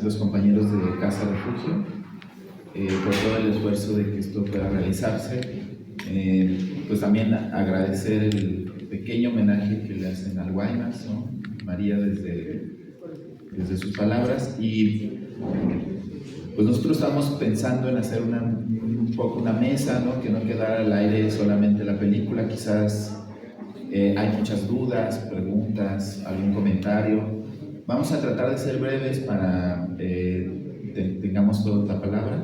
los compañeros de Casa Refugio por todo el esfuerzo de que esto pueda realizarse. Pues también agradecer el pequeño homenaje que le hacen al Guaymas, ¿no? María desde sus palabras, y pues nosotros estamos pensando en hacer un poco una mesa, ¿no? Que no quedara al aire solamente la película. Quizás hay muchas dudas, preguntas, algún comentario. Vamos a tratar de ser breves para tengamos toda la palabra,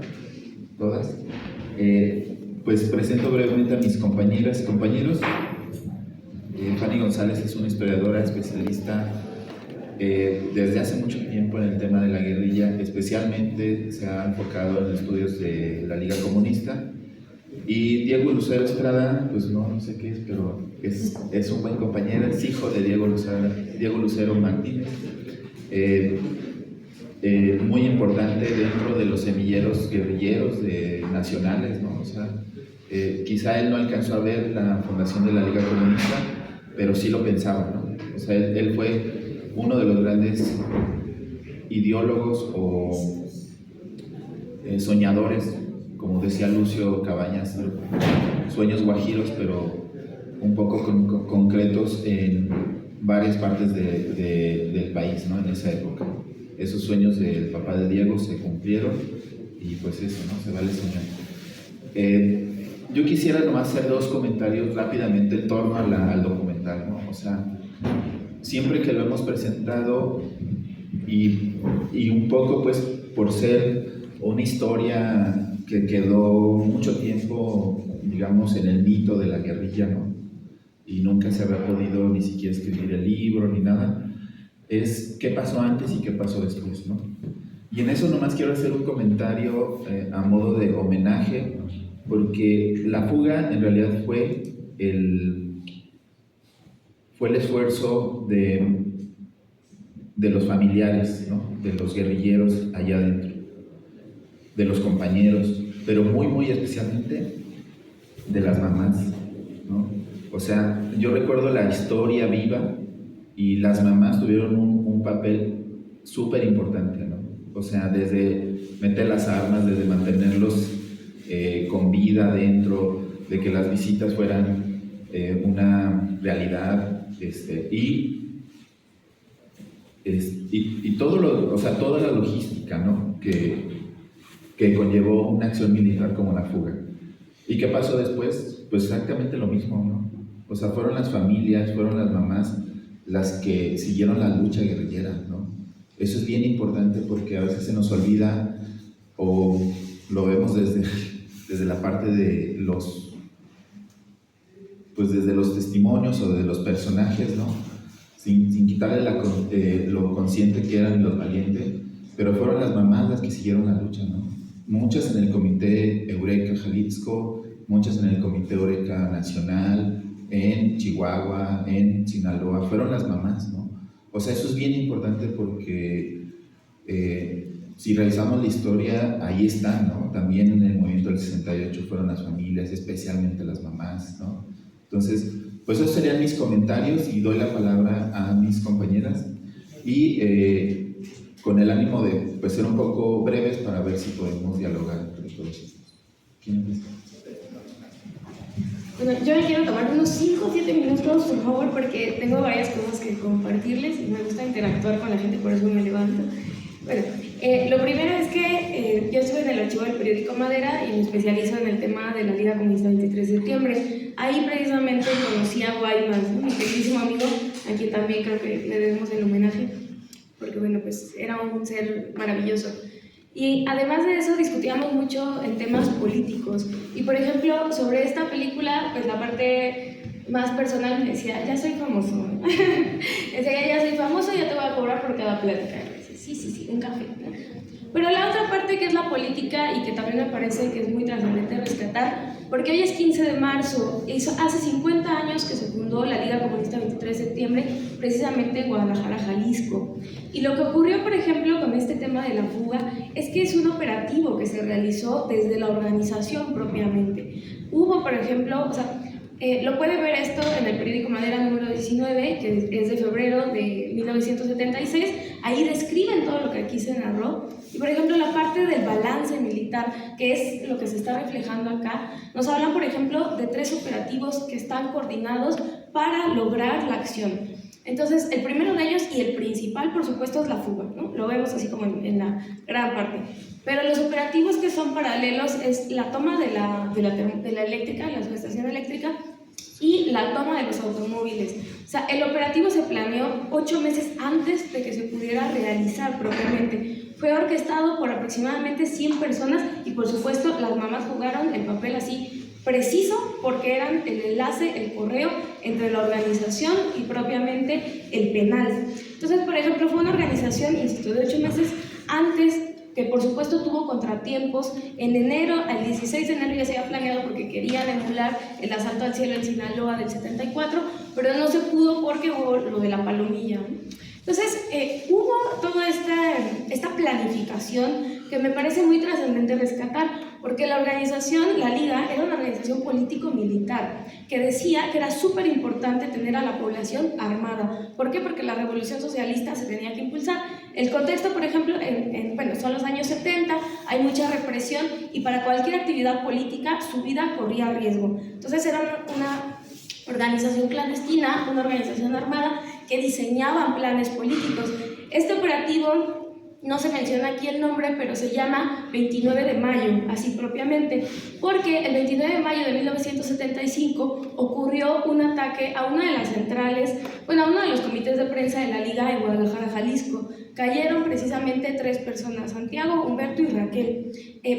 todas. Pues presento brevemente a mis compañeras y compañeros. Fanny González es una historiadora especialista desde hace mucho tiempo en el tema de la guerrilla, especialmente se ha enfocado en estudios de la Liga Comunista. Y Diego Lucero Estrada, pues no sé qué es, pero es un buen compañero, es hijo de Diego Lucero Martínez, muy importante dentro de los semilleros guerrilleros nacionales, ¿no? O sea, quizá él no alcanzó a ver la fundación de la Liga Comunista, pero sí lo pensaba, ¿no? O sea, él fue uno de los grandes ideólogos o soñadores, como decía Lucio Cabañas, sueños guajiros, pero un poco concretos en varias partes del país, ¿no? En esa época. Esos sueños del papá de Diego se cumplieron y pues eso, ¿no? Se vale soñar. Yo quisiera nomás hacer dos comentarios rápidamente en torno al documental, ¿no? O sea, siempre que lo hemos presentado y un poco pues por ser una historia que quedó mucho tiempo, digamos, en el mito de la guerrilla, ¿no? Y nunca se había podido ni siquiera escribir el libro ni nada, es qué pasó antes y qué pasó después, ¿no? Y en eso nomás quiero hacer un comentario a modo de homenaje, porque La Fuga en realidad fue el esfuerzo de los familiares, ¿no? De los guerrilleros allá adentro, de los compañeros, pero muy especialmente de las mamás, ¿no? O sea, yo recuerdo la historia viva y las mamás tuvieron un papel súper importante, ¿no? O sea, desde meter las armas, desde mantenerlos con vida dentro, de que las visitas fueran una realidad, y todo o sea, toda la logística, ¿no? que conllevó una acción militar como La Fuga. ¿Y qué pasó después? Pues exactamente lo mismo, ¿no? O sea, fueron las familias, fueron las mamás las que siguieron la lucha guerrillera, ¿no? Eso es bien importante porque a veces se nos olvida o lo vemos desde la parte de desde los testimonios o de los personajes, ¿no? Sin quitarle lo consciente que eran y los valientes, pero fueron las mamás las que siguieron la lucha, ¿no? Muchas en el Comité Eureka Jalisco, muchas en el Comité Eureka Nacional, en Chihuahua, en Sinaloa, fueron las mamás, ¿no? O sea, eso es bien importante porque si revisamos la historia, ahí están, ¿no? También en el movimiento del 68 fueron las familias, especialmente las mamás, ¿no? Entonces, pues esos serían mis comentarios y doy la palabra a mis compañeras y con el ánimo de pues, ser un poco breves para ver si podemos dialogar entre todos. ¿Quién empieza? Bueno, yo me quiero tomar unos 5 o 7 minutos, por favor, porque tengo varias cosas que compartirles y me gusta interactuar con la gente, por eso me levanto. Bueno, lo primero es que yo estuve en el archivo del periódico Madera y me especializo en el tema de la Liga Comunista 23 de septiembre. Ahí precisamente conocí a Guaymas, ¿no? Mi queridísimo amigo, a quien también creo que le debemos el homenaje, porque bueno, pues era un ser maravilloso. Y además de eso discutíamos mucho en temas políticos. Y por ejemplo, sobre esta película, pues la parte más personal me decía, ya soy famoso. Decía, ya soy famoso, ya te voy a cobrar por cada plática. Sí, un café. Pero la otra parte que es la política y que también me parece que es muy trascendente rescatar, porque hoy es 15 de marzo, hace 50 años que se fundó la Liga Comunista 23 de septiembre, precisamente en Guadalajara, Jalisco. Y lo que ocurrió, por ejemplo, con este tema de La Fuga, es que es un operativo que se realizó desde la organización propiamente. Hubo, por ejemplo, o sea, lo puede ver esto en el periódico Madera número 19, que es de febrero de 1976. ahí describen todo lo que aquí se narró. Y por ejemplo, la parte del balance militar, que es lo que se está reflejando acá, nos hablan, por ejemplo, de 3 operativos que están coordinados para lograr la acción. Entonces, el primero de ellos y el principal, por supuesto, es la fuga, ¿no? Lo vemos así como en la gran parte. Pero los operativos que son paralelos es la toma de la eléctrica, la subestación eléctrica, y la toma de los automóviles. O sea, el operativo se planeó 8 meses antes de que se pudiera realizar propiamente. Fue orquestado por aproximadamente 100 personas y, por supuesto, las mamás jugaron el papel así preciso porque eran el enlace, el correo entre la organización y propiamente el penal. Entonces, por ejemplo, fue una organización, insisto, de 8 meses antes, que por supuesto tuvo contratiempos. En enero, al 16 de enero ya se había planeado porque querían emular el asalto al cielo en Sinaloa del 74, pero no se pudo porque hubo lo de la palomilla. Entonces, hubo toda esta planificación que me parece muy trascendente rescatar, porque la organización, la Liga, era una organización político-militar que decía que era súper importante tener a la población armada. ¿Por qué? Porque la revolución socialista se tenía que impulsar. El contexto, por ejemplo, bueno, son los años 70, hay mucha represión y para cualquier actividad política su vida corría riesgo. Entonces era una organización clandestina, una organización armada que diseñaban planes políticos. Este operativo, no se menciona aquí el nombre, pero se llama 29 de mayo, así propiamente, porque el 29 de mayo de 1975 ocurrió un ataque a una de las centrales, bueno, a uno de los comités de prensa de la Liga en Guadalajara, Jalisco. Cayeron precisamente 3 personas, Santiago, Humberto y Raquel.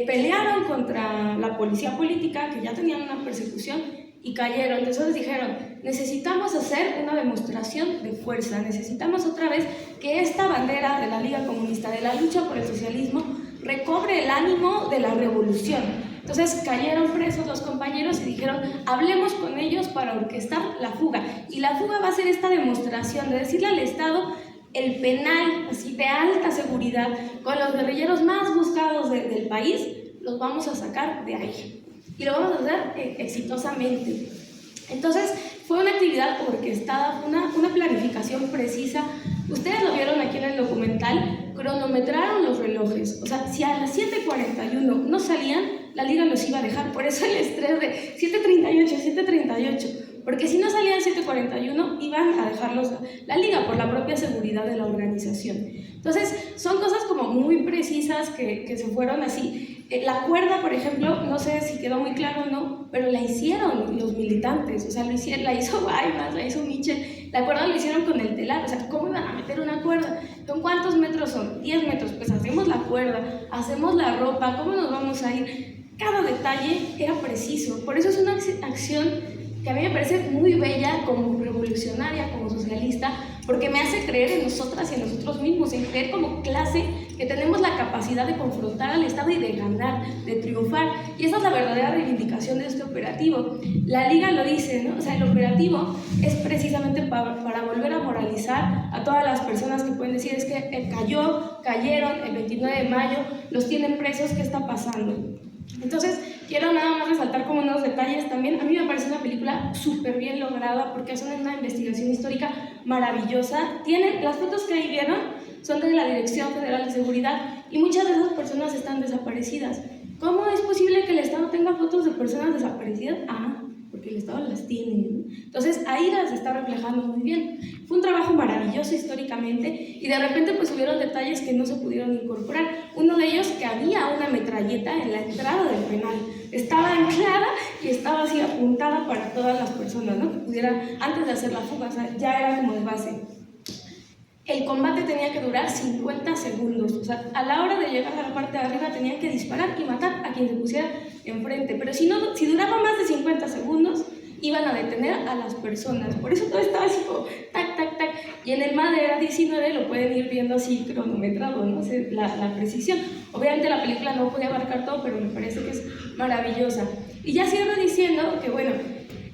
Pelearon contra la policía política, que ya tenían una persecución, y cayeron. Entonces dijeron, necesitamos hacer una demostración de fuerza, necesitamos otra vez que esta bandera de la Liga Comunista, de la lucha por el socialismo, recobre el ánimo de la revolución. Entonces cayeron presos los compañeros y dijeron, hablemos con ellos para orquestar la fuga. Y la fuga va a ser esta demostración de decirle al Estado, el penal, así de alta seguridad, con los guerrilleros más buscados del país, los vamos a sacar de ahí. Y lo vamos a hacer exitosamente. Entonces, fue una actividad orquestada, una planificación precisa. Ustedes lo vieron aquí en el documental, cronometraron los relojes. O sea, si a las 7:41 no salían, la Liga los iba a dejar. Por eso el estrés de 7:38, porque si no salían 7:41, iban a dejarlos la Liga por la propia seguridad de la organización. Entonces, son cosas como muy precisas que se fueron así. La cuerda, por ejemplo, no sé si quedó muy claro o no, pero la hicieron los militantes, o sea, la hizo Guaymas, la hizo Michel, la cuerda lo hicieron con el telar, o sea, ¿cómo iban a meter una cuerda? ¿Con cuántos metros son? 10 metros, pues hacemos la cuerda, hacemos la ropa, ¿cómo nos vamos a ir? Cada detalle era preciso, por eso es una acción que a mí me parece muy bella, como revolucionaria, como socialista, porque me hace creer en nosotras y en nosotros mismos, en creer como clase que tenemos la capacidad de confrontar al Estado y de ganar, de triunfar. Y esa es la verdadera reivindicación de este operativo. La Liga lo dice, ¿no? O sea, el operativo es precisamente para volver a moralizar a todas las personas que pueden decir, es que cayeron el 29 de mayo, los tienen presos, ¿qué está pasando? Entonces, quiero nada más resaltar como unos detalles también. A mí me parece una película súper bien lograda porque hacen una investigación histórica maravillosa. Las fotos que ahí vieron son de la Dirección Federal de Seguridad y muchas de esas personas están desaparecidas. ¿Cómo es posible que el Estado tenga fotos de personas desaparecidas? Porque el Estado las tiene, ¿no? Entonces ahí las está reflejando muy bien. Fue un trabajo maravilloso históricamente y de repente pues hubieron detalles que no se pudieron incorporar. Uno de ellos, que había una metralleta en la entrada del penal. Estaba anclada y estaba así apuntada para todas las personas, ¿no? Que pudieran, antes de hacer la fuga, o sea, ya era como de base. El combate tenía que durar 50 segundos, o sea, a la hora de llegar a la parte de arriba tenían que disparar y matar a quien se pusiera enfrente, pero si duraba más de 50 segundos, iban a detener a las personas, por eso todo estaba así como tac, tac, tac, y en el Madera 19 lo pueden ir viendo así cronometrado, ¿no? La precisión. Obviamente la película no puede abarcar todo, pero me parece que es maravillosa. Y ya cierro diciendo que, bueno,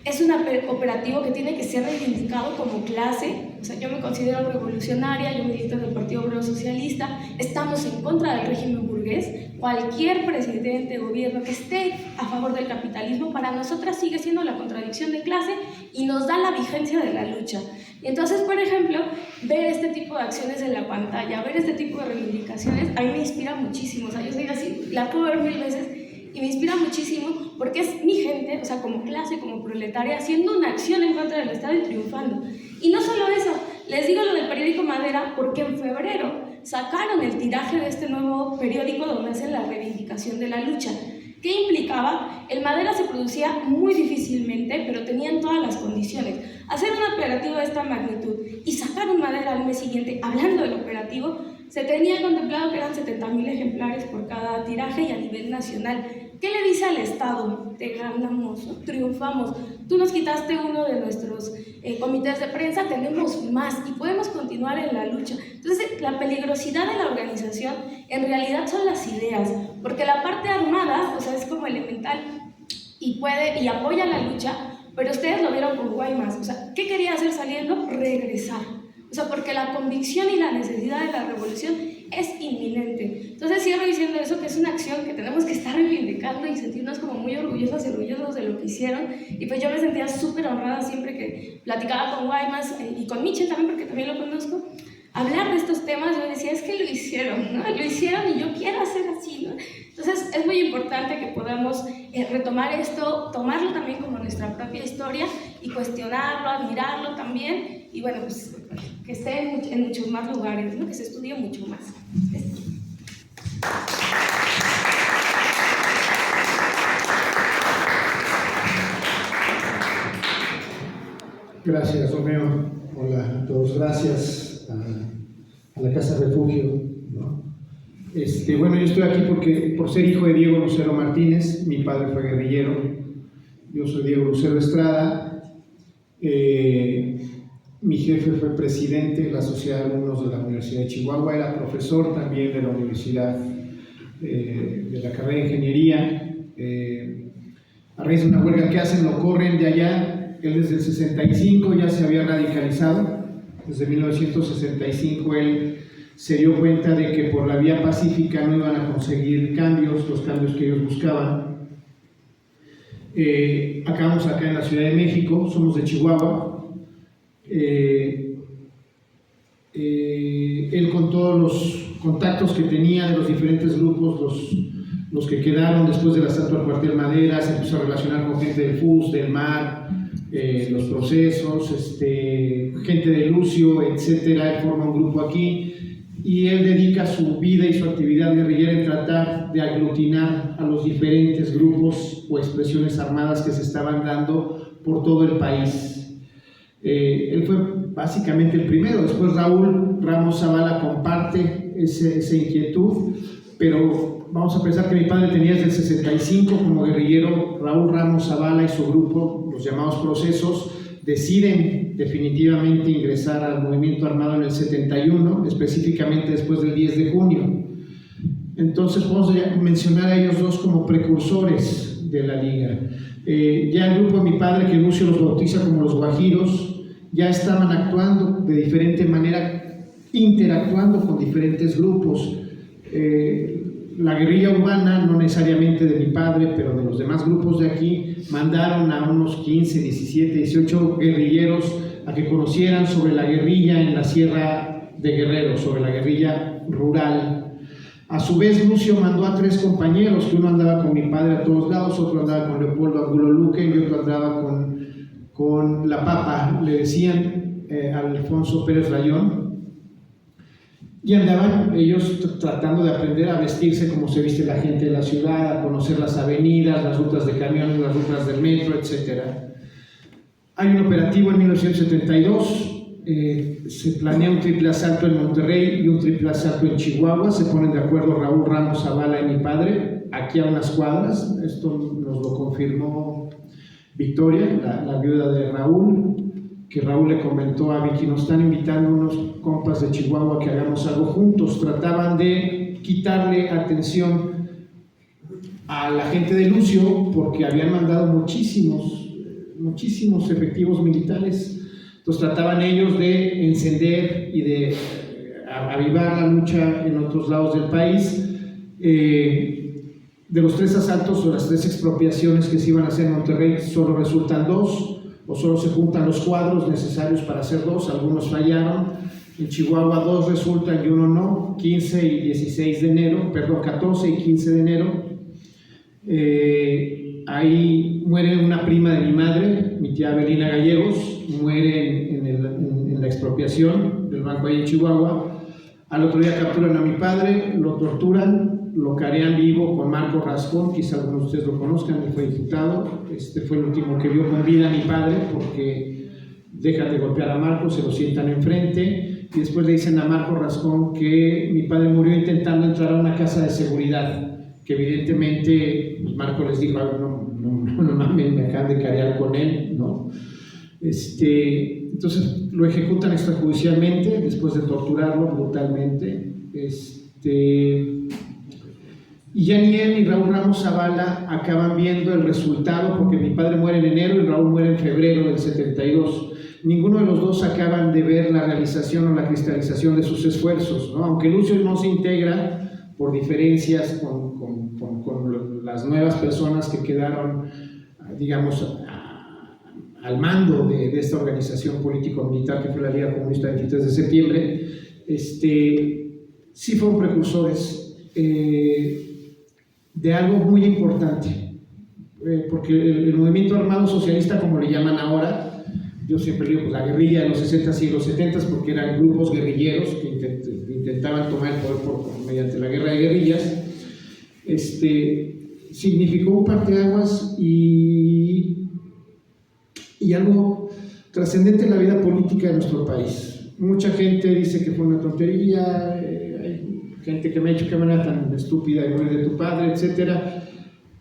es un operativo que tiene que ser reivindicado como clase. O sea, yo me considero revolucionaria, yo milito en el Partido Obrero Socialista, estamos en contra del régimen burgués. Cualquier presidente, gobierno que esté a favor del capitalismo, para nosotras sigue siendo la contradicción de clase y nos da la vigencia de la lucha. Y entonces, por ejemplo, ver este tipo de acciones en la pantalla, ver este tipo de reivindicaciones, a mí me inspira muchísimo. O sea, yo soy así, la puedo ver 1000 veces y me inspira muchísimo porque es mi gente, o sea, como clase, como proletaria, haciendo una acción en contra del Estado y triunfando. Y no solo eso, les digo lo del periódico Madera porque en febrero sacaron el tiraje de este nuevo periódico donde hacen la reivindicación de la lucha. ¿Qué implicaba? El Madera se producía muy difícilmente, pero tenían todas las condiciones. Hacer un operativo de esta magnitud y sacar un Madera al mes siguiente, hablando del operativo, se tenía contemplado que eran 70.000 ejemplares por cada tiraje y a nivel nacional. ¿Qué le dice al Estado? Te ganamos, triunfamos. Tú nos quitaste uno de nuestros comités de prensa, tenemos más y podemos continuar en la lucha. Entonces, la peligrosidad de la organización en realidad son las ideas, porque la parte armada, o sea, es como elemental y apoya la lucha, pero ustedes lo vieron con Guaymas. O sea, ¿qué quería hacer saliendo? Regresar. O sea, porque la convicción y la necesidad de la revolución es inminente. Entonces cierro diciendo eso, que es una acción que tenemos que estar reivindicando y sentirnos como muy orgullosas y orgullosos de lo que hicieron. Y pues yo me sentía súper honrada siempre que platicaba con Guaymas y con Michel también, porque también lo conozco, hablar de estos temas. Yo decía, es que lo hicieron, ¿no? Lo hicieron y yo quiero hacer así, ¿no? Entonces es muy importante que podamos retomar esto, tomarlo también como nuestra propia historia y cuestionarlo, admirarlo también, y bueno, pues que esté en muchos más lugares, ¿no? Que se estudie mucho más. Gracias, Romeo. Hola a todos, gracias a la Casa Refugio, ¿no? Bueno, yo estoy aquí por ser hijo de Diego Lucero Martínez. Mi padre fue guerrillero, yo soy Diego Lucero Estrada. Mi jefe fue presidente de la Sociedad de Alumnos de la Universidad de Chihuahua, era profesor también de la Universidad, de la carrera de Ingeniería. A raíz de una huelga que hacen, lo corren de allá. Él desde el 65 ya se había radicalizado. Desde 1965 él se dio cuenta de que por la vía pacífica no iban a conseguir los cambios que ellos buscaban. Acabamos acá en la Ciudad de México, somos de Chihuahua. Él, con todos los contactos que tenía de los diferentes grupos, los que quedaron después del asalto al cuartel Madera, se empezó a relacionar con gente del FUS, del MAR, los procesos, gente de Lucio, etcétera. Él forma un grupo aquí y él dedica su vida y su actividad guerrillera en tratar de aglutinar a los diferentes grupos o expresiones armadas que se estaban dando por todo el país. Él fue básicamente el primero. Después Raúl Ramos Zavala comparte esa inquietud, pero vamos a pensar que mi padre tenía desde el 65 como guerrillero. Raúl Ramos Zavala y su grupo, los llamados procesos, deciden definitivamente ingresar al movimiento armado en el 71, específicamente después del 10 de junio. Entonces podemos mencionar a ellos dos como precursores de la liga. Ya el grupo de mi padre, que Lucio los bautiza como los guajiros, ya estaban actuando de diferente manera, interactuando con diferentes grupos. La guerrilla urbana, no necesariamente de mi padre, pero de los demás grupos de aquí, mandaron a unos 15, 17, 18 guerrilleros a que conocieran sobre la guerrilla en la Sierra de Guerrero, sobre la guerrilla rural. A su vez, Lucio mandó a 3 compañeros, que uno andaba con mi padre a todos lados, otro andaba con Leopoldo Angulo Luque y otro andaba con la Papa, le decían, Alfonso Pérez Rayón. Y andaban ellos tratando de aprender a vestirse como se viste la gente de la ciudad, a conocer las avenidas, las rutas de camiones, las rutas del metro, etc. Hay un operativo en 1972, se planea un triple asalto en Monterrey y un triple asalto en Chihuahua. Se ponen de acuerdo Raúl Ramos Zavala y mi padre, aquí a unas cuadras. Esto nos lo confirmó Victoria, la viuda de Raúl, que Raúl le comentó a Vicky: nos están invitando unos compas de Chihuahua que hagamos algo juntos. Trataban de quitarle atención a la gente de Lucio porque habían mandado muchísimos muchísimos efectivos militares. Entonces trataban ellos de encender y de avivar la lucha en otros lados del país. De los 3 asaltos o las 3 expropiaciones que se iban a hacer en Monterrey, solo resultan 2, o solo se juntan los cuadros necesarios para hacer 2, algunos fallaron. En Chihuahua 2 resultan y 1 no, 14 y 15 de enero. Ahí muere una prima de mi madre, mi tía Belina Gallegos, muere en la expropiación del banco ahí en Chihuahua. Al otro día capturan a mi padre, lo torturan, lo carean vivo con Marco Rascón, quizá algunos de ustedes lo conozcan, él fue diputado, fue el último que vio con vida a mi padre, porque dejan de golpear a Marco, se lo sientan enfrente, y después le dicen a Marco Rascón que mi padre murió intentando entrar a una casa de seguridad, que evidentemente pues Marco les dijo, no mames, me acaban de carear con él, ¿no? Entonces lo ejecutan extrajudicialmente después de torturarlo brutalmente. Y ya ni él ni Raúl Ramos Zavala acaban viendo el resultado, porque mi padre muere en enero y Raúl muere en febrero del 72. Ninguno de los dos acaban de ver la realización o la cristalización de sus esfuerzos, ¿no? Aunque Lucio no se integra por diferencias con las nuevas personas que quedaron, digamos, al mando de esta organización político-militar que fue la Liga Comunista del 23 de septiembre, sí fueron precursores de algo muy importante, porque el movimiento armado socialista, como le llaman ahora, yo siempre digo pues, la guerrilla de los 60s y los 70s, porque eran grupos guerrilleros que intentaban tomar el poder mediante la guerra de guerrillas, significó un parteaguas y algo trascendente en la vida política de nuestro país. Mucha gente dice que fue una tontería, hay gente que me ha dicho qué manera tan estúpida de morir de tu padre, etc.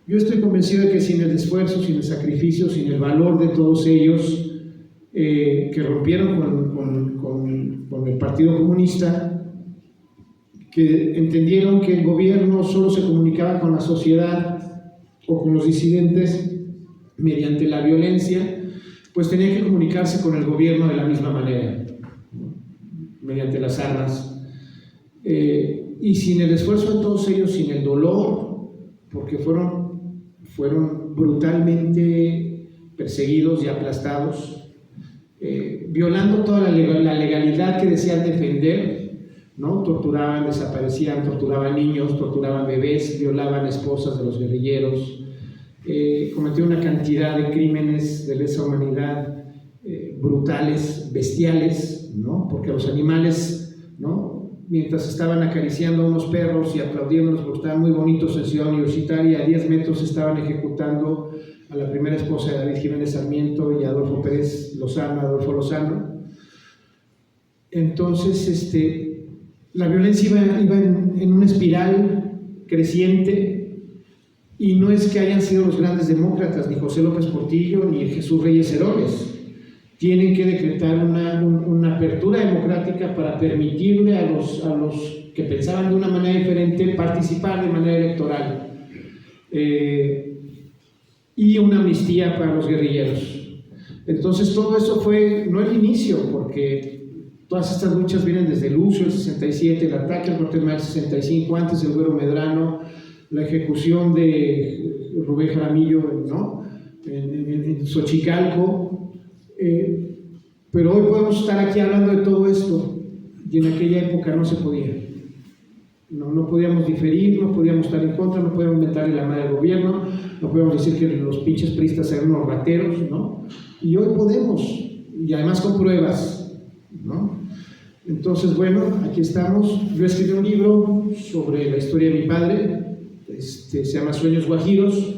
Yo estoy convencido de que sin el esfuerzo, sin el sacrificio, sin el valor de todos ellos que rompieron con el Partido Comunista, que entendieron que el gobierno solo se comunicaba con la sociedad o con los disidentes mediante la violencia, pues tenían que comunicarse con el gobierno de la misma manera, ¿no? Mediante las armas. Y sin el esfuerzo de todos ellos, sin el dolor, porque fueron brutalmente perseguidos y aplastados, violando toda la legalidad que decían defender, ¿no? Torturaban, desaparecían, torturaban niños, torturaban bebés, violaban esposas de los guerrilleros, cometieron una cantidad de crímenes de lesa humanidad brutales, bestiales, ¿no? Porque a los animales, ¿no? Mientras estaban acariciando a unos perros y aplaudiéndolos porque estaban muy bonitos en Ciudad Universitaria, a 10 metros estaban ejecutando a la primera esposa de David Jiménez Sarmiento y a Adolfo Pérez Lozano, Adolfo Lozano. Entonces, la violencia iba en una espiral creciente, y no es que hayan sido los grandes demócratas, ni José López Portillo, ni Jesús Reyes Heroles. Tienen que decretar una apertura democrática para permitirle a los que pensaban de una manera diferente participar de manera electoral, y una amnistía para los guerrilleros. Entonces todo eso fue, no el inicio, porque todas estas luchas vienen desde Lucio, el 67, el ataque al cuartel del 65, antes el Güero Medrano, la ejecución de Rubén Jaramillo, ¿no? en Xochicalco, pero hoy podemos estar aquí hablando de todo esto, y en aquella época no se podía. No podíamos diferir, no podíamos estar en contra, no podíamos mentarle la madre al gobierno, no podíamos decir que los pinches priistas eran unos rateros, ¿no? Y hoy podemos, y además con pruebas, ¿no? Entonces, bueno, aquí estamos. Yo escribí un libro sobre la historia de mi padre, se llama Sueños Guajiros,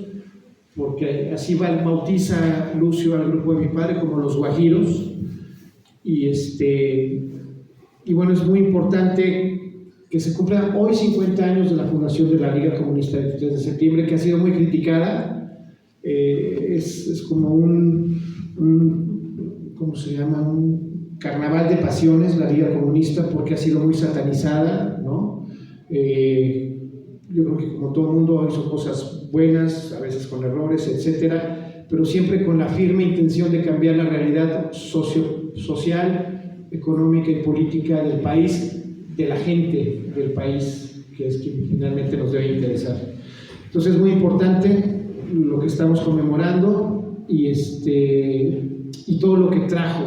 porque así bautiza Lucio al grupo de mi padre como los Guajiros, y bueno, es muy importante que se cumplan hoy 50 años de la fundación de la Liga Comunista del 23 de septiembre, que ha sido muy criticada. Es como ¿cómo se llama? Un carnaval de pasiones, la Liga Comunista, porque ha sido muy satanizada, ¿no? Yo creo que como todo el mundo hizo cosas buenas, a veces con errores, etcétera, pero siempre con la firme intención de cambiar la realidad social, económica y política del país, de la gente del país, que es quien finalmente nos debe interesar. Entonces es muy importante lo que estamos conmemorando y todo lo que trajo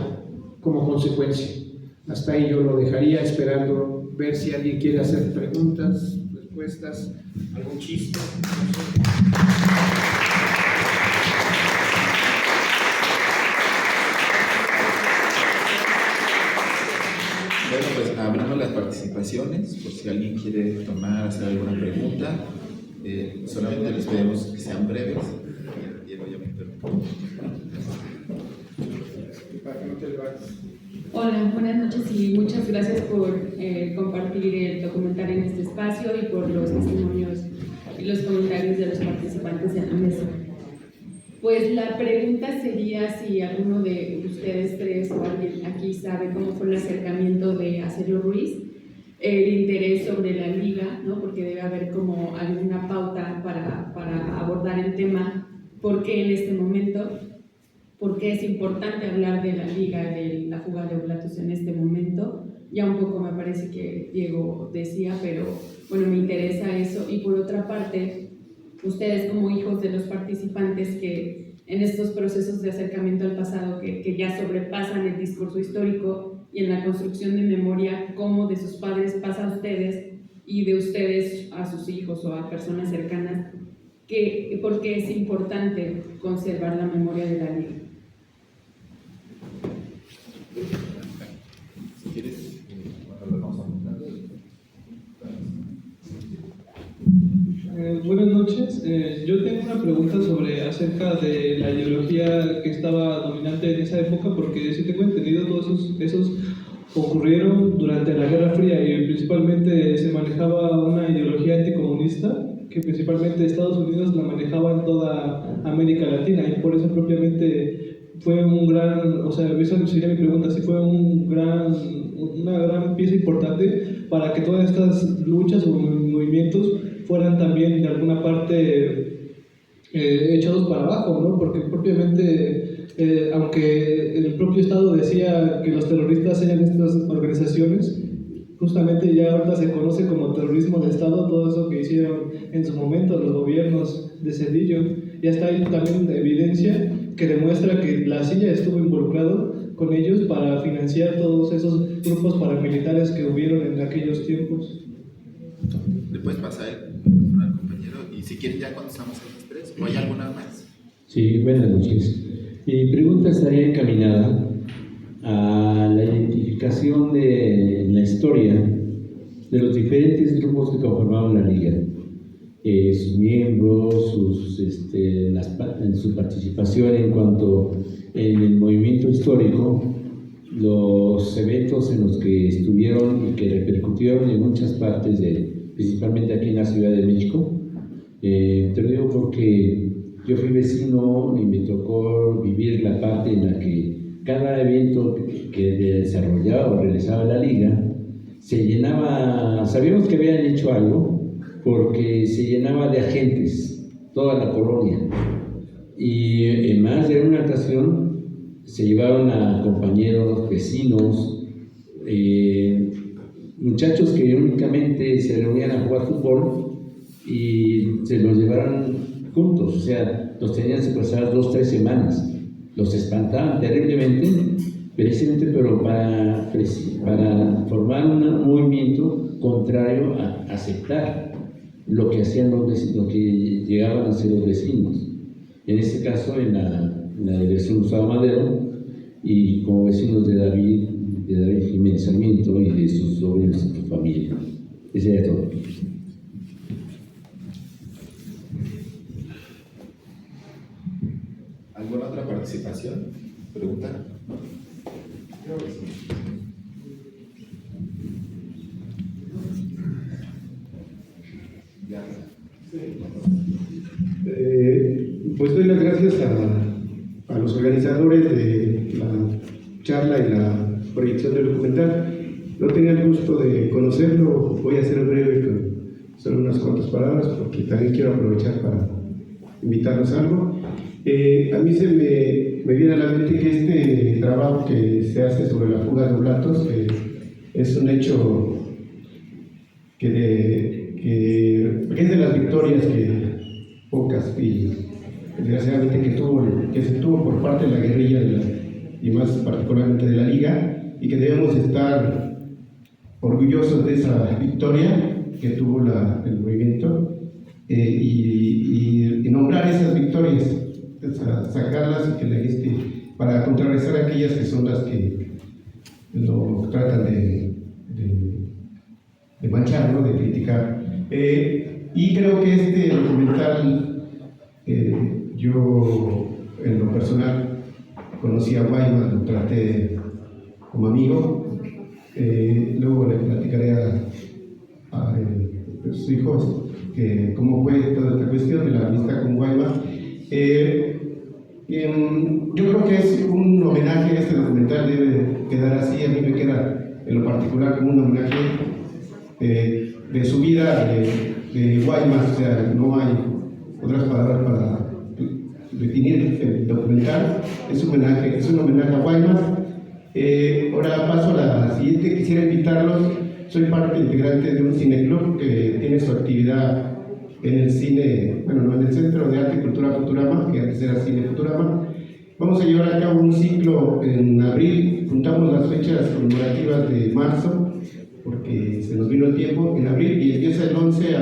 como consecuencia. Hasta ahí yo lo dejaría, esperando ver si alguien quiere hacer preguntas, respuestas, algún chiste. Bueno, pues abrimos las participaciones, por si alguien quiere hacer alguna pregunta. Solamente les pedimos que sean breves. Hola, buenas noches y muchas gracias por compartir el documental en este espacio y por los testimonios y los comentarios de los participantes en la mesa. Pues la pregunta sería si alguno de ustedes tres o alguien aquí sabe cómo fue el acercamiento de Acelio Ruiz, el interés sobre la liga, ¿no? Porque debe haber como alguna pauta para abordar el tema, por qué en este momento, por qué es importante hablar de la liga, de la fuga de Oblatos en este momento. Ya un poco me parece que Diego decía, pero bueno, me interesa eso. Y por otra parte, ustedes como hijos de los participantes que en estos procesos de acercamiento al pasado que ya sobrepasan el discurso histórico y en la construcción de memoria, cómo de sus padres pasa a ustedes y de ustedes a sus hijos o a personas cercanas, por qué es importante conservar la memoria de la liga. Si quieres, lo vamos apuntando. Buenas noches. Yo tengo una pregunta acerca de la ideología que estaba dominante en esa época, porque si tengo entendido, todos esos ocurrieron durante la Guerra Fría y principalmente se manejaba una ideología anticomunista que principalmente Estados Unidos la manejaba en toda América Latina, y por eso propiamente fue un gran, o sea, esa sería mi pregunta, si fue una gran pieza importante para que todas estas luchas o movimientos fueran también de alguna parte echados para abajo, ¿no? Porque propiamente, aunque el propio Estado decía que los terroristas eran estas organizaciones, justamente ya ahora se conoce como terrorismo de Estado todo eso que hicieron en su momento los gobiernos de Cedillo. Ya está ahí también evidencia que demuestra que la CIA estuvo involucrado con ellos para financiar todos esos grupos paramilitares que hubieron en aquellos tiempos. ¿Le puedes pasar al compañero? Y si quieren ya cuando estamos en los tres, ¿o hay alguna más? Sí, buenas noches. Mi pregunta estaría encaminada a la identificación de la historia de los diferentes grupos que conformaron la Liga, sus miembros, su participación en cuanto en el movimiento histórico, los eventos en los que estuvieron y que repercutieron en muchas partes, principalmente aquí en la Ciudad de México. Te lo digo porque yo fui vecino y me tocó vivir la parte en la que cada evento que desarrollaba o realizaba la Liga se llenaba, sabíamos que habían hecho algo porque se llenaba de agentes, toda la colonia, y en más de una ocasión se llevaron a compañeros, vecinos, muchachos que únicamente se reunían a jugar fútbol y se los llevaron juntos, o sea, los tenían secuestrados 2 o 3 semanas. Los espantaban terriblemente, precisamente, pero para formar un movimiento contrario a aceptar lo que hacían los vecinos, lo que llegaban a hacer los vecinos. En este caso, en la dirección Gustavo Madero, y como vecinos de David Jiménez Sarmiento y de sus sobrinos y su familia. Ese era todo. ¿Alguna otra participación? ¿Pregunta? Creo que sí. Pues doy las gracias a los organizadores de la charla y la proyección del documental. No tenía el gusto de conocerlo, voy a ser breve con solo unas cuantas palabras porque también quiero aprovechar para invitarlos a algo. A mí se me viene a la mente que este trabajo que se hace sobre la fuga de oblatos es un hecho que es de las victorias que pocas y desgraciadamente que se tuvo por parte de la guerrilla y más particularmente de la Liga, y que debemos estar orgullosos de esa victoria que tuvo el movimiento y nombrar esas victorias, sacarlas y que para contrarrestar aquellas que son las que lo tratan de manchar, ¿no? De criticar. Y creo que este documental, yo en lo personal conocí a Guaymas, lo traté como amigo, luego le platicaré a sus hijos cómo fue toda esta cuestión de la amistad con Guaymas. Yo creo que es un homenaje, este documental debe quedar así, a mí me queda en lo particular como un homenaje de su vida, de Guaymas, o sea, no hay otras palabras para definir el documental, es un homenaje a Guaymas. Ahora paso a la siguiente, quisiera invitarlos, soy parte integrante de un cineclub que tiene su actividad en el cine, bueno, no en el Centro de Arte y Cultura Futurama, que antes era Cine Futurama. Vamos a llevar a cabo un ciclo en abril, juntamos las fechas conmemorativas de marzo, porque se nos vino el tiempo, en abril, y empieza el 11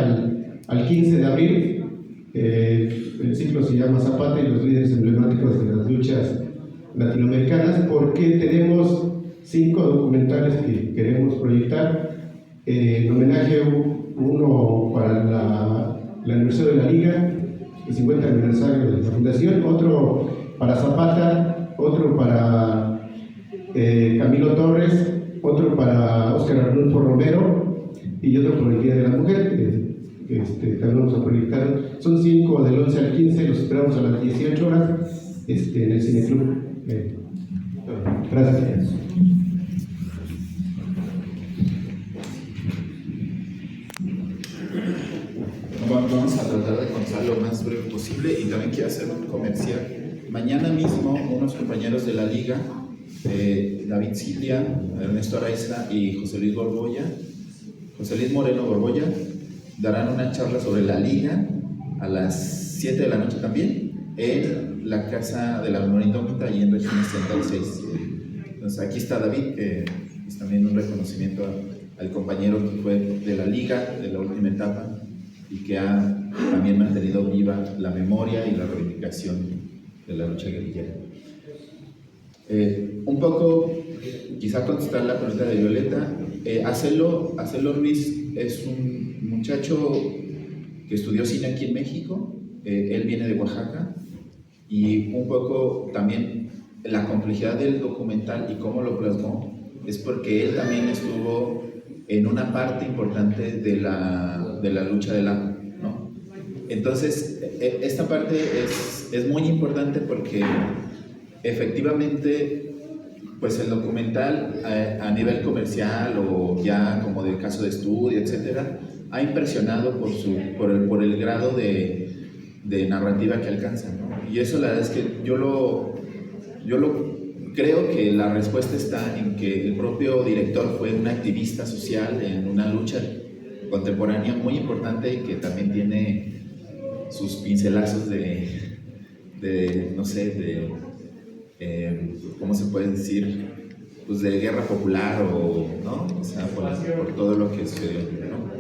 al 15 de abril. El ciclo se llama Zapata y los líderes emblemáticos de las luchas latinoamericanas, porque tenemos 5 documentales que queremos proyectar. En homenaje, uno para el aniversario de la Liga, el 50 aniversario de la fundación, otro para Zapata, otro para Camilo Torres, otro para Óscar Arnulfo Romero y otro por el Día de la Mujer, que también vamos a proyectar. Son 5 del 11 al 15, los esperamos a las 18 horas en el Cineclub. Gracias. Vamos a tratar de contar lo más breve posible y también quiero hacer un comercial. Mañana mismo unos compañeros de la Liga, David Cilia, Ernesto Araiza y José Luis Moreno Borbolla, darán una charla sobre la Liga a las 7 de la noche también en la Casa de la Memoria Indómita y en Regiones 66. Entonces aquí está David, que es también un reconocimiento al compañero que fue de la Liga de la última etapa y que ha también mantenido viva la memoria y la reivindicación de la lucha guerrillera. Un poco, quizá contestar la pregunta de Violeta. Acelo Ruiz es un muchacho que estudió cine aquí en México. Él viene de Oaxaca, y un poco también la complejidad del documental y cómo lo plasmó es porque él también estuvo en una parte importante de la lucha del agua, ¿no? Entonces, esta parte es muy importante porque efectivamente, pues el documental a nivel comercial o ya como del caso de estudio, etcétera, ha impresionado por el grado de narrativa que alcanza, ¿no? Y eso la verdad es que yo lo creo que la respuesta está en que el propio director fue un activista social en una lucha contemporánea muy importante y que también tiene sus pincelazos no sé, ¿cómo se puede decir? Pues de guerra popular ¿no? O sea, por todo lo que sucedió, ¿no?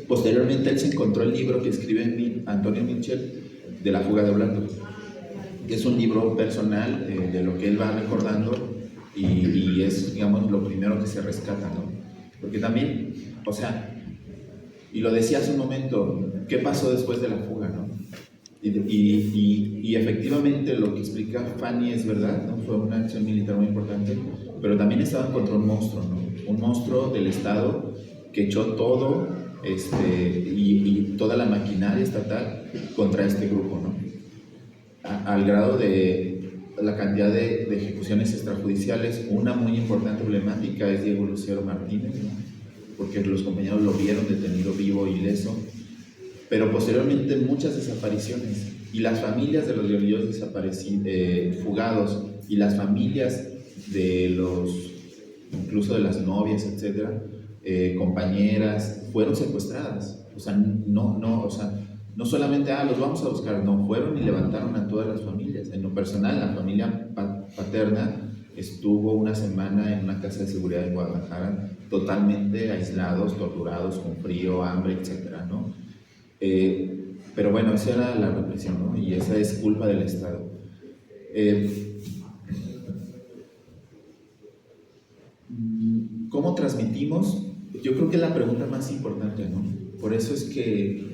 Posteriormente él se encontró el libro que escribe Antonio Mitchell de La fuga de oblatos, que es un libro personal de lo que él va recordando y es, digamos, lo primero que se rescata, ¿no? Porque también, o sea, y lo decía hace un momento, ¿qué pasó después de la fuga, no? Y efectivamente lo que explica Fanny es verdad, ¿no? Fue una acción militar muy importante, pero también estaban contra un monstruo, ¿no? Un monstruo del Estado que echó todo y toda la maquinaria estatal contra este grupo, ¿no? Al grado de la cantidad de ejecuciones extrajudiciales. Una muy importante, emblemática, es Diego Lucero Martínez, ¿no? Porque los compañeros lo vieron detenido vivo y ileso. pero posteriormente muchas desapariciones, y las familias de los guerrilleros fugados, y las familias de incluso de las novias, etcétera, compañeras, fueron secuestradas. O sea, no solamente, los vamos a buscar, no, fueron y levantaron a todas las familias. En lo personal, la familia paterna estuvo una semana en una casa de seguridad en Guadalajara, totalmente aislados, torturados, con frío, hambre, etcétera, ¿no? Pero bueno, esa era la represión, ¿no? Y esa es culpa del Estado. ¿Cómo transmitimos? Yo creo que es la pregunta más importante, ¿no? Por eso es que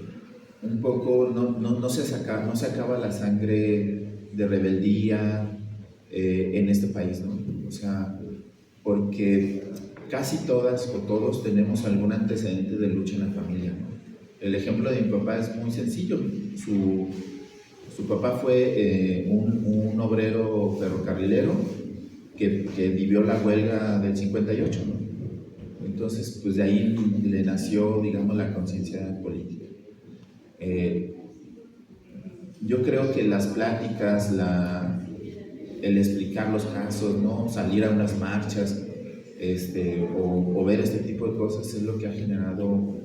un poco no se acaba la sangre de rebeldía en este país, ¿no? O sea, porque casi todas o todos tenemos algún antecedente de lucha en la familia, ¿no? El ejemplo de mi papá es muy sencillo. Su papá fue un obrero ferrocarrilero que vivió la huelga del 58, ¿no? Entonces, pues de ahí le nació, digamos, la conciencia política. Yo creo que las pláticas, el explicar los casos, ¿no? Salir a unas marchas, o ver este tipo de cosas es lo que ha generado,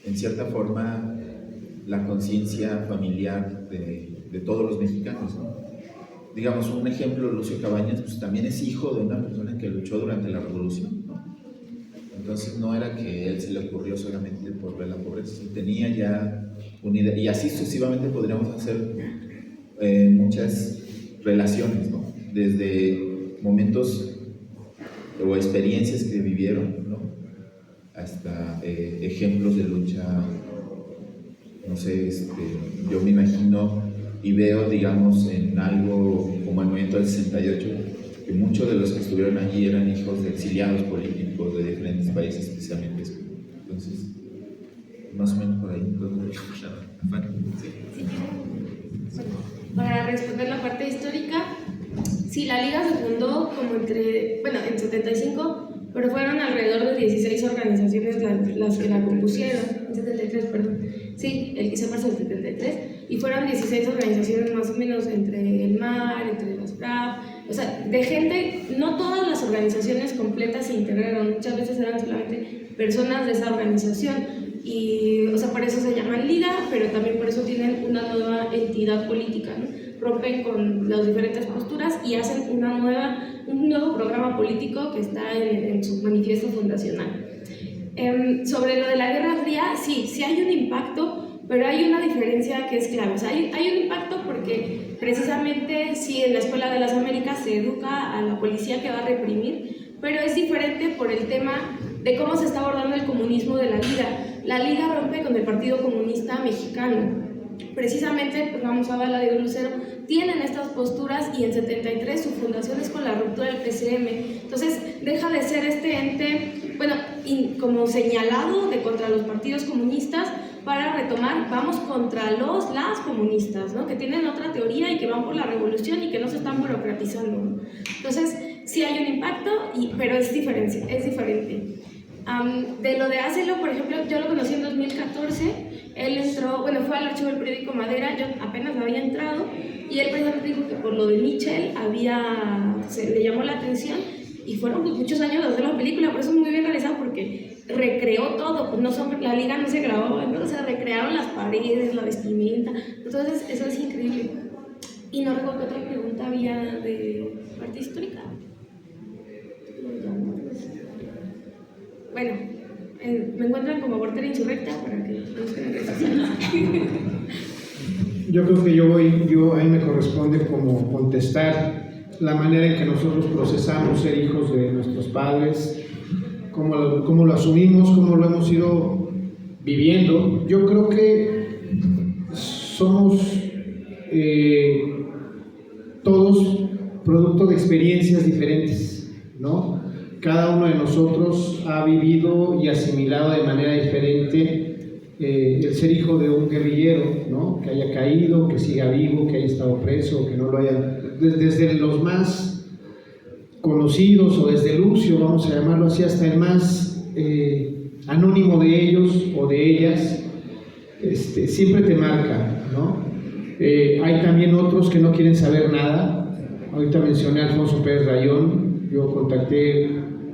en cierta forma, la conciencia familiar de todos los mexicanos, ¿no? Digamos, un ejemplo, Lucio Cabañas, pues también es hijo de una persona que luchó durante la Revolución, ¿no? Entonces no era que a él se le ocurrió solamente por ver la pobreza, tenía ya una idea, y así sucesivamente podríamos hacer muchas relaciones, ¿no? Desde momentos o experiencias que vivieron, ¿no? Hasta ejemplos de lucha, no sé, yo me imagino y veo, digamos, en algo como el movimiento del 68, que muchos de los que estuvieron allí eran hijos de exiliados políticos de diferentes países, especialmente. Entonces, más o menos por ahí. Para responder la parte histórica, sí, la Liga se fundó como en 75, pero fueron alrededor de 16 organizaciones las que la compusieron, en 73, perdón. Sí, el 15 de marzo del 73, y fueron 16 organizaciones más o menos entre el MAR, entre las FRAP, o sea, de gente, no todas las organizaciones completas se integraron, muchas veces eran solamente personas de esa organización, y, o sea, por eso se llaman Liga, pero también por eso tienen una nueva entidad política, ¿no? Rompen con las diferentes posturas y hacen un nuevo programa político que está en su manifiesto fundacional. Sobre lo de la Guerra Fría, sí hay un impacto, pero hay una diferencia que es clave. O sea, hay un impacto porque precisamente sí, en la Escuela de las Américas se educa a la policía que va a reprimir, pero es diferente por el tema de cómo se está abordando el comunismo de la Liga. La Liga rompe con el Partido Comunista Mexicano. Precisamente, pues vamos a ver la de Lucero, tienen estas posturas, y en 73 su fundación es con la ruptura del PCM. Entonces deja de ser este ente, bueno, como señalado contra los partidos comunistas, para retomar, vamos contra las comunistas, ¿no? Que tienen otra teoría y que van por la revolución y que no se están burocratizando, ¿no? Entonces sí hay un impacto, pero es diferente. De lo de Acelo, por ejemplo, yo lo conocí en 2014. Él entró, fue al archivo del periódico Madera, yo apenas había entrado, y él precisamente dijo que por lo de Mitchell se le llamó la atención, y fueron muchos años de hacer la película, por eso es muy bien realizado, porque recreó todo, pues la Liga no se grabó, ¿no? O sea, recrearon las paredes, la vestimenta, entonces eso es increíble. Y no recuerdo qué otra pregunta había de parte histórica. Bueno, me encuentran como Abortera Insurrecta para que busquen en redes sociales. Yo creo que ahí me corresponde como contestar la manera en que nosotros procesamos ser hijos de nuestros padres, cómo lo asumimos, cómo lo hemos ido viviendo. Yo creo que somos todos producto de experiencias diferentes, ¿no? Cada uno de nosotros ha vivido y asimilado de manera diferente el ser hijo de un guerrillero, ¿no? Que haya caído, que siga vivo, que haya estado preso, que no lo haya... Desde los más conocidos, o desde Lucio, vamos a llamarlo así, hasta el más anónimo de ellos o de ellas, siempre te marca, ¿no? Hay también otros que no quieren saber nada. Ahorita mencioné a Alfonso Pérez Rayón. Yo contacté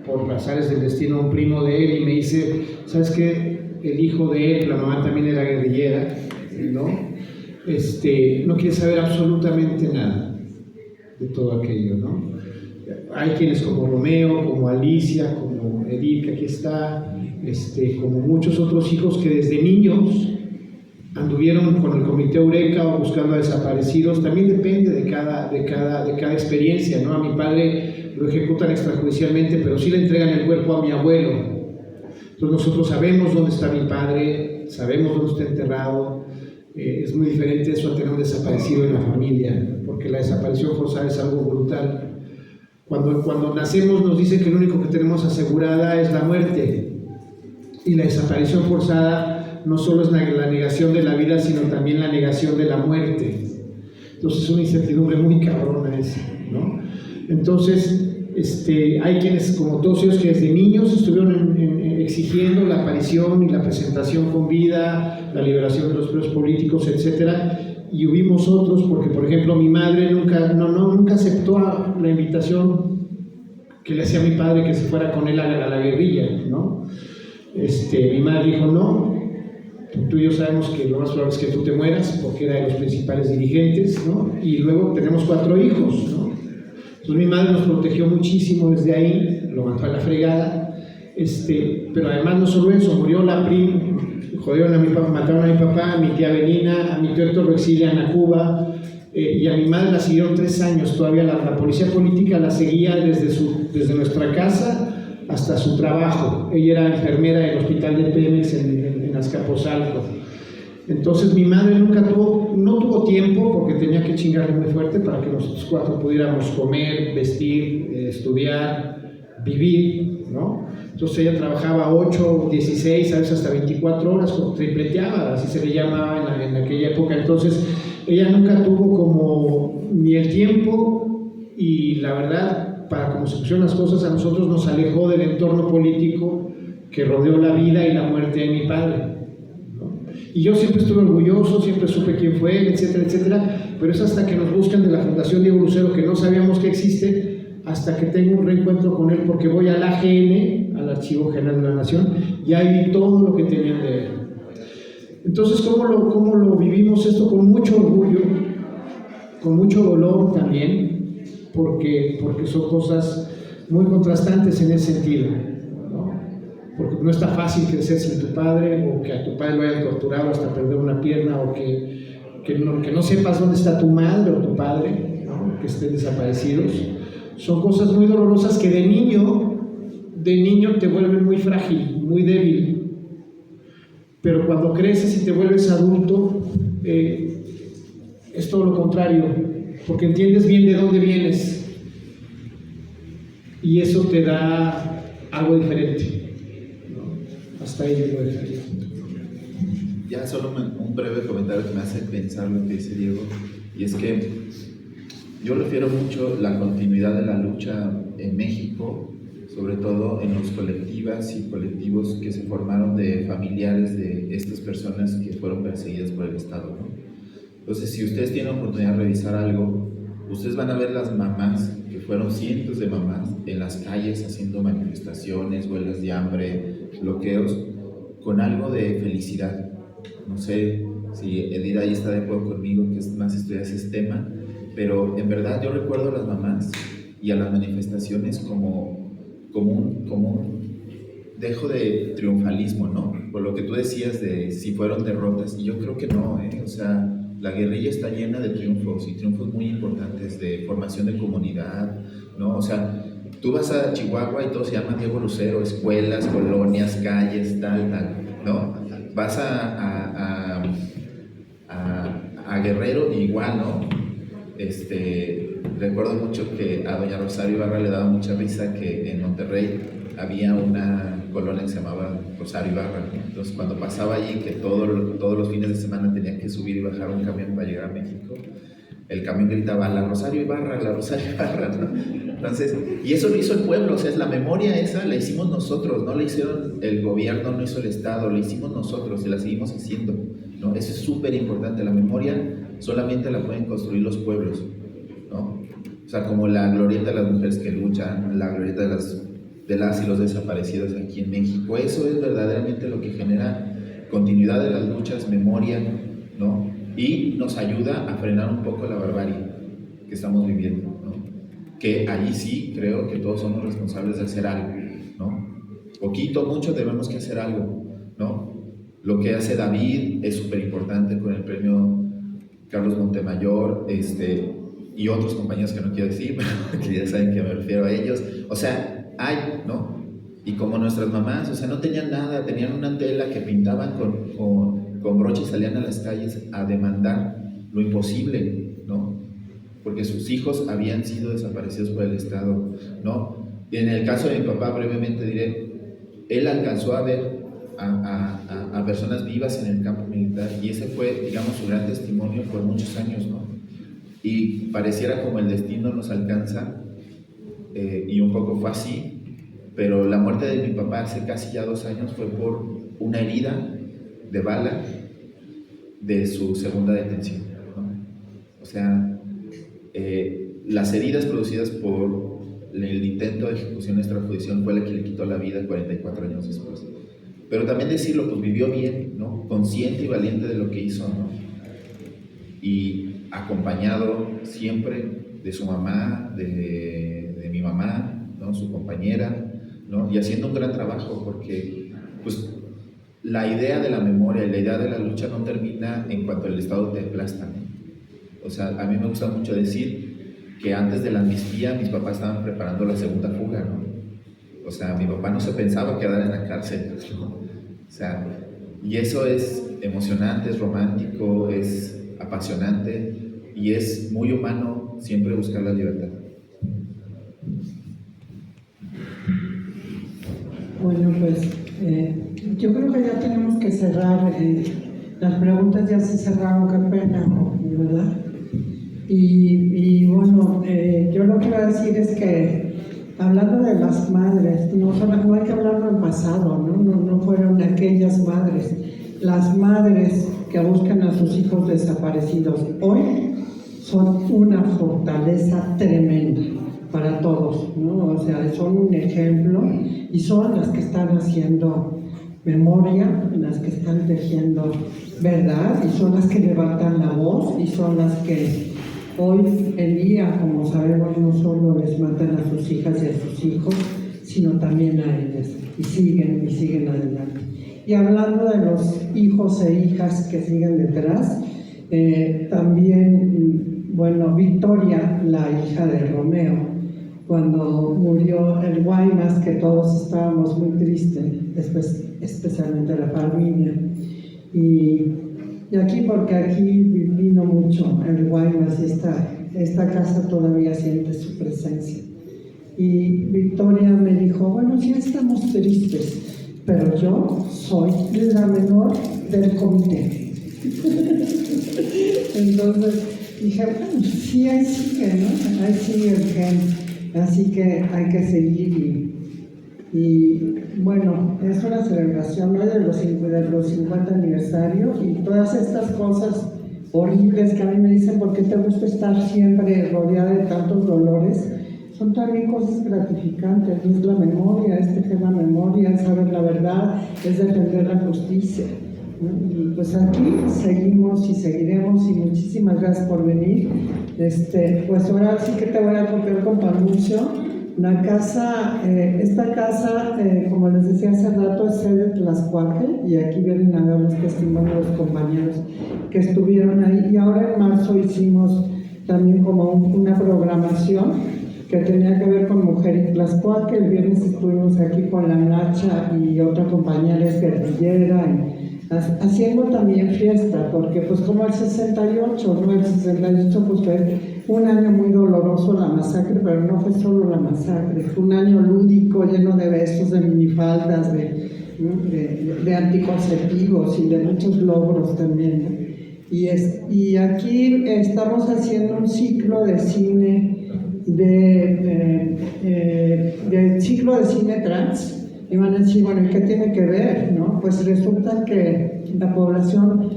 por azares del destino a un primo de él y me dice, ¿sabes qué? El hijo de él, la mamá también era guerrillera, ¿no? No quiere saber absolutamente nada de todo aquello, ¿no? Hay quienes como Romeo, como Alicia, como Edith, que aquí está, como muchos otros hijos que desde niños anduvieron con el Comité Eureka o buscando a desaparecidos. También depende de cada experiencia, ¿no? A mi padre lo ejecutan extrajudicialmente, pero sí le entregan el cuerpo a mi abuelo. Entonces nosotros sabemos dónde está mi padre, sabemos dónde está enterrado. Es muy diferente eso a tener un desaparecido en la familia, porque la desaparición forzada es algo brutal. Cuando nacemos nos dicen que lo único que tenemos asegurada es la muerte, y la desaparición forzada no solo es la negación de la vida, sino también la negación de la muerte. Entonces es una incertidumbre muy cabrona esa, ¿no? Entonces hay quienes, como todos ellos, que desde niños estuvieron exigiendo la aparición y la presentación con vida, la liberación de los presos políticos, etcétera. Y hubimos otros, porque por ejemplo mi madre nunca aceptó la invitación que le hacía a mi padre que se fuera con él a la guerrilla, ¿no? Mi madre dijo, no, tú y yo sabemos que lo más probable es que tú te mueras, porque era de los principales dirigentes, ¿no? Y luego tenemos 4 hijos, ¿no? Entonces mi madre nos protegió muchísimo desde ahí, lo mandó a la fregada, pero además no solo eso, murió la prima, jodieron a mi papá, mataron a mi papá, a mi tía Belina, a mi tío Héctor lo exilian a Cuba, y a mi madre la siguieron 3 años, todavía la policía política la seguía desde nuestra casa hasta su trabajo. Ella era enfermera del hospital de Pemex en Azcapotzalco. Entonces mi madre no tuvo tiempo, porque tenía que chingarle muy fuerte para que nosotros 4 pudiéramos comer, vestir, estudiar, vivir, ¿no? Entonces ella trabajaba 8, 16, a veces hasta 24 horas, tripleteaba, así se le llamaba en aquella época. Entonces ella nunca tuvo como ni el tiempo, y la verdad, para como se pusieron las cosas, a nosotros nos alejó del entorno político que rodeó la vida y la muerte de mi padre, ¿no? Y yo siempre estuve orgulloso, siempre supe quién fue él, etcétera, etcétera, pero es hasta que nos buscan de la Fundación Diego Lucero, que no sabíamos que existe, hasta que tengo un reencuentro con él, porque voy al AGN, al Archivo General de la Nación, y ahí vi todo lo que tenían de él. Entonces, ¿cómo lo vivimos esto? Con mucho orgullo, con mucho dolor también, porque son cosas muy contrastantes en ese sentido, ¿no? Porque no está fácil crecer sin tu padre, o que a tu padre lo hayan torturado hasta perder una pierna, o que no sepas dónde está tu madre o tu padre, ¿no? Que estén desaparecidos. Son cosas muy dolorosas que de niño te vuelven muy frágil, muy débil. Pero cuando creces y te vuelves adulto, es todo lo contrario, porque entiendes bien de dónde vienes, y eso te da algo diferente, ¿no? Hasta ahí yo lo dejaría. Ya solo un breve comentario que me hace pensar lo que dice Diego, y es que yo refiero mucho la continuidad de la lucha en México, sobre todo en los colectivas y colectivos que se formaron de familiares de estas personas que fueron perseguidas por el Estado, ¿no? Entonces, si ustedes tienen oportunidad de revisar algo, ustedes van a ver las mamás, que fueron cientos de mamás, en las calles haciendo manifestaciones, huelgas de hambre, bloqueos, con algo de felicidad. No sé si Edith ahí está de acuerdo conmigo, que es más estudiar ese tema, pero en verdad yo recuerdo a las mamás y a las manifestaciones como un dejo de triunfalismo, ¿no? Por lo que tú decías de si fueron derrotas, y yo creo que no, o sea, la guerrilla está llena de triunfos, y triunfos muy importantes de formación de comunidad, ¿no? O sea, tú vas a Chihuahua y todo se llama Diego Lucero, escuelas, colonias, calles, tal, ¿no? Vas a Guerrero, igual, ¿no? Recuerdo mucho que a doña Rosario Ibarra le daba mucha risa que en Monterrey había una colonia que se llamaba Rosario Ibarra, ¿no? Entonces cuando pasaba allí, que todos los fines de semana tenía que subir y bajar un camión para llegar a México, el camión gritaba la Rosario Ibarra, ¿no? Entonces, y eso lo hizo el pueblo, o sea, la memoria esa la hicimos nosotros, no la hicieron el gobierno, no hizo el Estado, la hicimos nosotros y la seguimos haciendo, ¿no? Eso es súper importante, la memoria solamente la pueden construir los pueblos, ¿no? O sea, como la glorieta de las mujeres que luchan, la glorieta de las y los desaparecidos aquí en México, eso es verdaderamente lo que genera continuidad de las luchas, memoria, ¿no? Y nos ayuda a frenar un poco la barbarie que estamos viviendo, ¿no? Que allí sí creo que todos somos responsables de hacer algo, ¿no? Poquito, mucho debemos que hacer algo, ¿no? Lo que hace David es súper importante con el premio Carlos Montemayor, y otros compañeros que no quiero decir, que ya saben que me refiero a ellos, o sea, hay, ¿no? Y como nuestras mamás, o sea, no tenían nada, tenían una tela que pintaban con broche y salían a las calles a demandar lo imposible, ¿no? Porque sus hijos habían sido desaparecidos por el Estado, ¿no? Y en el caso de mi papá, brevemente diré, él alcanzó a ver a personas vivas en el campo militar y ese fue, digamos, su gran testimonio por muchos años, ¿no? Y pareciera como el destino nos alcanza, y un poco fue así, pero la muerte de mi papá hace casi ya 2 años fue por una herida de bala de su segunda detención, ¿no? O sea, las heridas producidas por el intento de ejecución extrajudicial fue la que le quitó la vida 44 años después. Pero también decirlo, pues vivió bien, ¿no? Consciente y valiente de lo que hizo, ¿no? Y acompañado siempre de su mamá, de mi mamá, ¿no? Su compañera, ¿no? Y haciendo un gran trabajo, porque pues la idea de la memoria y la idea de la lucha no termina en cuanto el Estado te aplasta, ¿no? O sea, a mí me gusta mucho decir que antes de la amnistía mis papás estaban preparando la segunda fuga, ¿no? O sea, mi papá no se pensaba quedar en la cárcel, ¿no? O sea, y eso es emocionante, es romántico, es apasionante y es muy humano siempre buscar la libertad. Bueno, pues yo creo que ya tenemos que cerrar. Las preguntas ya se cerraron, qué pena, ¿verdad? Y bueno, yo lo que voy a decir es que hablando de las madres, no hay que hablar del pasado, no fueron aquellas madres, las madres que buscan a sus hijos desaparecidos hoy son una fortaleza tremenda para todos, ¿no? O sea, son un ejemplo y son las que están haciendo memoria, las que están tejiendo verdad y son las que levantan la voz y son las que hoy en día, como sabemos, no solo les matan a sus hijas y a sus hijos, sino también a ellas y siguen adelante. Y hablando de los hijos e hijas que siguen detrás, también, bueno, Victoria, la hija de Romeo, cuando murió el Guaymas, que todos estábamos muy tristes, especialmente la familia. Y aquí, porque aquí vino mucho el Guaymas y esta casa todavía siente su presencia. Y Victoria me dijo, bueno, sí estamos tristes, pero yo soy la menor del comité. Entonces dije, bueno, sí, ahí sigue, ¿no? Ahí sigue el gen. Así que hay que seguir y bueno, es una celebración, ¿no? de los 50 aniversarios y todas estas cosas horribles que a mí me dicen, ¿por qué te gusta estar siempre rodeada de tantos dolores? Son también cosas gratificantes, es la memoria, es tejer la memoria, es saber la verdad, es defender la justicia, ¿no? Y pues aquí seguimos y seguiremos y muchísimas gracias por venir. Pues ahora sí que te voy a copiar con tu anuncio. La casa, esta casa, como les decía hace rato, es sede de Tlaxcuaque y aquí vienen a dar los testimonios de los compañeros que estuvieron ahí. Y ahora en marzo hicimos también como una programación que tenía que ver con Mujer y Tlaxcuaque. El viernes estuvimos aquí con la Nacha y otra compañera es guerrillera, haciendo también fiesta, porque pues como el 68, ¿no? El 68 pues fue un año muy doloroso la masacre, pero no fue solo la masacre, fue un año lúdico, lleno de besos, de minifaldas, de anticonceptivos y de muchos logros también, ¿no? Y aquí estamos haciendo un ciclo de cine, de ciclo de cine trans. Y van a decir, bueno, ¿y qué tiene que ver? ¿No? Pues resulta que la población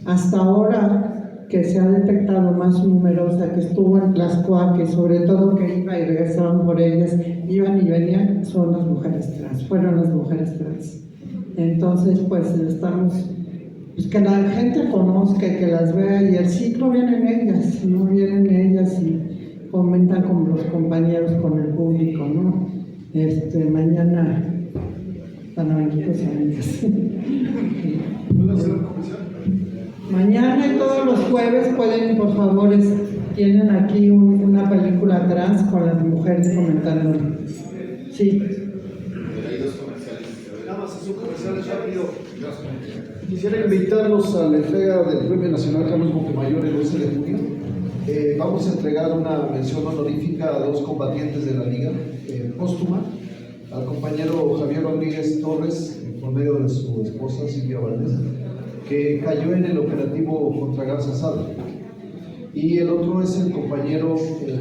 hasta ahora que se ha detectado más numerosa, que estuvo en Tlaxcuaque, sobre todo que iba y regresaban por ellas, iban y venían, son las mujeres trans, fueron las mujeres trans. Entonces, pues estamos, pues que la gente conozca, que las vea, y el ciclo vienen ellas, ¿no? Vienen ellas y comentan con los compañeros, con el público, ¿no? Mañana van a venir tus amigas. Mañana y todos los jueves pueden, por favor, tienen aquí una película trans con las mujeres comentando. Sí. Nada más es un comercial rápido. Quisiera invitarlos a la entrega del Premio Nacional Carlos Montemayor el 11 de junio. Vamos a entregar una mención honorífica a 2 combatientes de la Liga póstuma, al compañero Javier Rodríguez Torres, por medio de su esposa Silvia Valdés, que cayó en el operativo contra Garza Sada. Y el otro es el compañero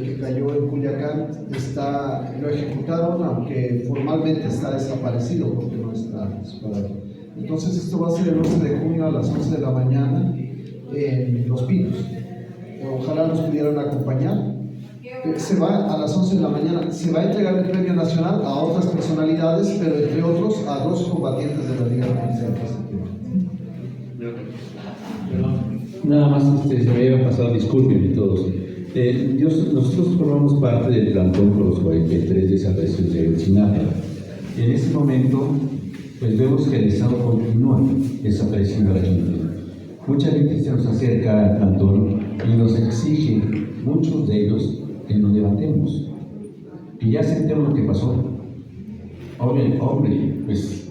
que cayó en Culiacán, lo ejecutaron, aunque formalmente está desaparecido porque no está disparado. Entonces esto va a ser el 11 de junio a las 11 de la mañana en Los Pinos. Ojalá nos pudieran acompañar. Se va a las 11 de la mañana, se va a entregar el premio nacional a otras personalidades, pero entre otros a 2 combatientes de la Liga Policial. Nada más se me había pasado, disculpen todos. Nosotros formamos parte del plantón por los 43 desaparecidos de Ayotzinapa. En este momento, pues vemos que el Estado continúa desapareciendo a la gente. Mucha gente se nos acerca al plantón y nos exige, muchos de ellos, que nos levantemos y ya aceptemos lo que pasó. Hombre, pues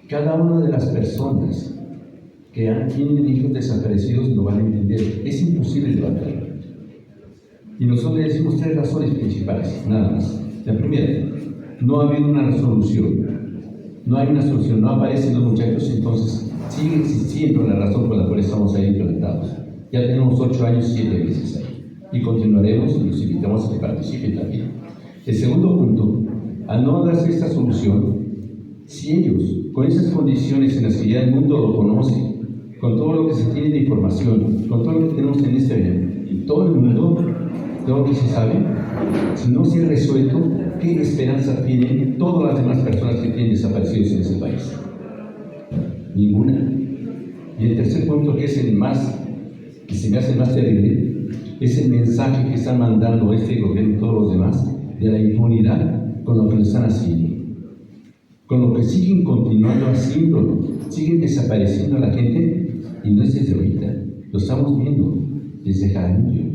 cada una de las personas que tienen hijos desaparecidos lo van a entender. Es imposible levantarlo. Y nosotros le decimos 3 razones principales, nada más. La primera, no ha habido una resolución. No hay una solución, no aparecen los muchachos, entonces sigue existiendo la razón por la cual estamos ahí implantados. Ya tenemos 8 años y 7 meses ahí. Y continuaremos y los invitamos a que participen también. El segundo punto, al no darse esta solución, si ellos, con esas condiciones en las que ya el mundo lo conoce, con todo lo que se tiene de información, con todo lo que tenemos en todo el mundo, todo lo que se sabe, si no se ha resuelto, ¿qué esperanza tienen todas las demás personas que tienen desaparecidos en ese país? Ninguna. Y el tercer punto, que es el más, que se me hace más terrible, es el mensaje que están mandando este gobierno y todos los demás de la impunidad con lo que lo están haciendo, con lo que siguen continuando haciéndolo, siguen desapareciendo a la gente, y no es desde ahorita, lo estamos viendo desde Jaramillo,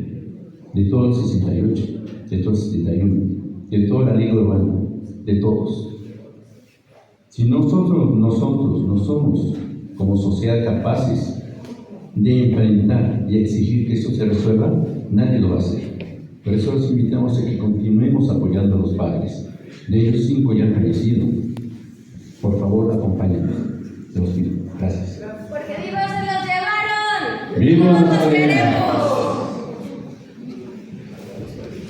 de todo el 68, de todo el 71, de toda la Liga Urbana, de todos. Si nosotros no somos como sociedad capaces de enfrentar y exigir que esto se resuelva, nadie lo va a hacer. Por eso los invitamos a que continuemos apoyando a los padres. De ellos 5 ya han fallecido. Por favor, acompáñenos. Se los pido. Gracias. Porque vivos se los llevaron. ¡Vivos los queremos!